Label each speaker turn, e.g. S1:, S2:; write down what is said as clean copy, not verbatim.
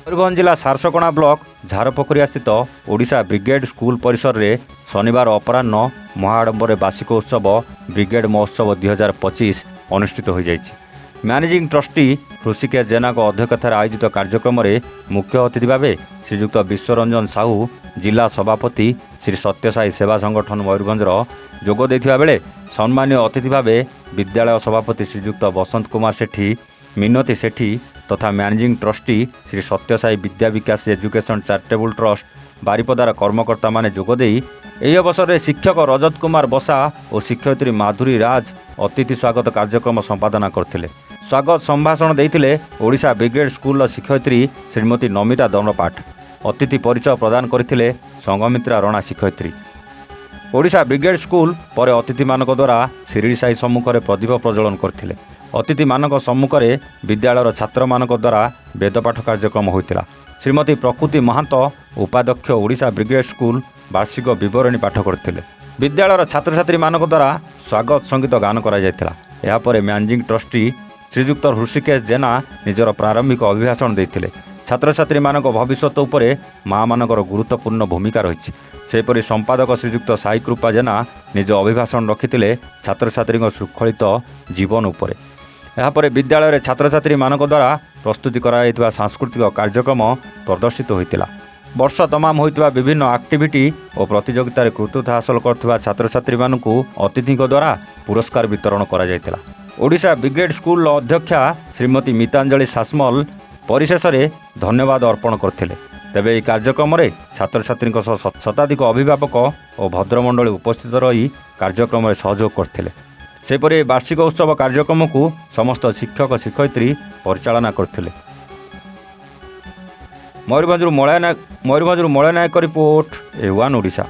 S1: मयूरभंज जिला सारसकणा ब्लॉक झारपोखरिया स्थित Odisha brigade school परिसर में शनिवार अपराह्न महाआडंबर वार्षिक उत्सव ब्रिगेड महोत्सव 2025 अनुष्ठित हो जाइछि। मैनेजिंग ट्रस्टी ऋषिकेश जेना अध्यक्षतार आयोजित कार्यक्रम में मुख्य अतिथि भाव श्रीजुक्त विश्वरंजन साहू, जिला सभापति श्री सत्यसाई सेवा संगठन मयूरभंजर जोग देथिबा बेले सम्मानीय अतिथि भाव विद्यालय सभापति श्रीजुक्त बसंत कुमार सेठी, मिनती सेठी तथा मैनेजिंग ट्रस्टी श्री सत्यसाई विद्या विकास एजुकेशन चैरिटेबल ट्रस्ट बारिपदार कर्मकर्ता माने जोगदे ଏହି ଅବସରରେ ଶିକ୍ଷକ ରଜତ କୁମାର ବସା ଓ ଶିକ୍ଷୟିତ୍ରୀ ମାଧୁରୀ ରାଜ ଅତିଥି ସ୍ୱାଗତ କାର୍ଯ୍ୟକ୍ରମ ସମ୍ପାଦନା କରିଥିଲେ। ସ୍ୱାଗତ ସମ୍ଭାଷଣ ଦେଇଥିଲେ ଓଡ଼ିଶା ବ୍ରିଗେଡ୍ ସ୍କୁଲର ଶିକ୍ଷୟିତ୍ରୀ ଶ୍ରୀମତୀ ନମିତା ଦଣ୍ଡପାଠ। ଅତିଥି ପରିଚୟ ପ୍ରଦାନ କରିଥିଲେ ସଂଘମିତ୍ରା ରଣା ଶିକ୍ଷୟିତ୍ରୀ। ଓଡ଼ିଶା ବ୍ରିଗେଡ୍ ସ୍କୁଲ ପରେ ଅତିଥିମାନଙ୍କ ଦ୍ୱାରା ଶିରିଡ଼ି ସାହି ସମ୍ମୁଖରେ ପ୍ରଦୀପ ପ୍ରଜ୍ୱଳନ କରିଥିଲେ। ଅତିଥିମାନଙ୍କ ସମ୍ମୁଖରେ ବିଦ୍ୟାଳୟର ଛାତ୍ରମାନଙ୍କ ଦ୍ୱାରା ବେଦପାଠ କାର୍ଯ୍ୟକ୍ରମ ହୋଇଥିଲା। ଶ୍ରୀମତୀ ପ୍ରକୃତି ମହାନ୍ତ ଉପାଧ୍ୟକ୍ଷ ଓଡ଼ିଶା ବ୍ରିଗେଡ୍ ସ୍କୁଲ वार्षिक बरणी पाठ करते। विद्यालयर छात्र छात्री मान द्वारा स्वागत संगीत गान करापर मैनेजिंग ट्रस्टी श्रीजुक्त ऋषिकेश जेना निजर प्रारंभिक अभिभाषण देते। छात्र छात्री मान भविष्य उपरे माँ मान गुरुत्वपूर्ण भूमिका रही। सेपरी संपादक श्रीजुक्त साई कृपा जेना निज अभिभाषण रखिते छात्र छात्री शृंखलित जीवन उपरे। यापर विद्यालय छात्र छात्री मान द्वारा प्रस्तुति करा सांस्कृतिक कार्यक्रम प्रदर्शित होता। वर्ष तमाम होता विभिन्न एक्टिविटी और प्रतियोगितार कृतित्व हासिल कर छात्र छात्री मानू अतिथि द्वारा पुरस्कार वितरण करा जायतिला। ओडिशा ब्रिगेड स्कूल अध्यक्षा श्रीमती मितांजलि सासमल परिशेष में धन्यवाद अर्पण करथिले। तेबे ଏହି କାର୍ଯ୍ୟକ୍ରମରେ ଛାତ୍ରଛାତ୍ରୀଙ୍କ ସହ ଶତାଧିକ ଅଭିଭାବକ ଓ ଭଦ୍ରମଣ୍ଡଳୀ ଉପସ୍ଥିତ ରହି କାର୍ଯ୍ୟକ୍ରମରେ ସହଯୋଗ କରିଥିଲେ। ସେପରି ବାର୍ଷିକ ଉତ୍ସବ କାର୍ଯ୍ୟକ୍ରମକୁ ସମସ୍ତ ଶିକ୍ଷକ ଶିକ୍ଷୟିତ୍ରୀ ପରିଚାଳନା କରିଥିଲେ। मयूरभंज मलय नायक रिपोर्ट A1 ओडिशा।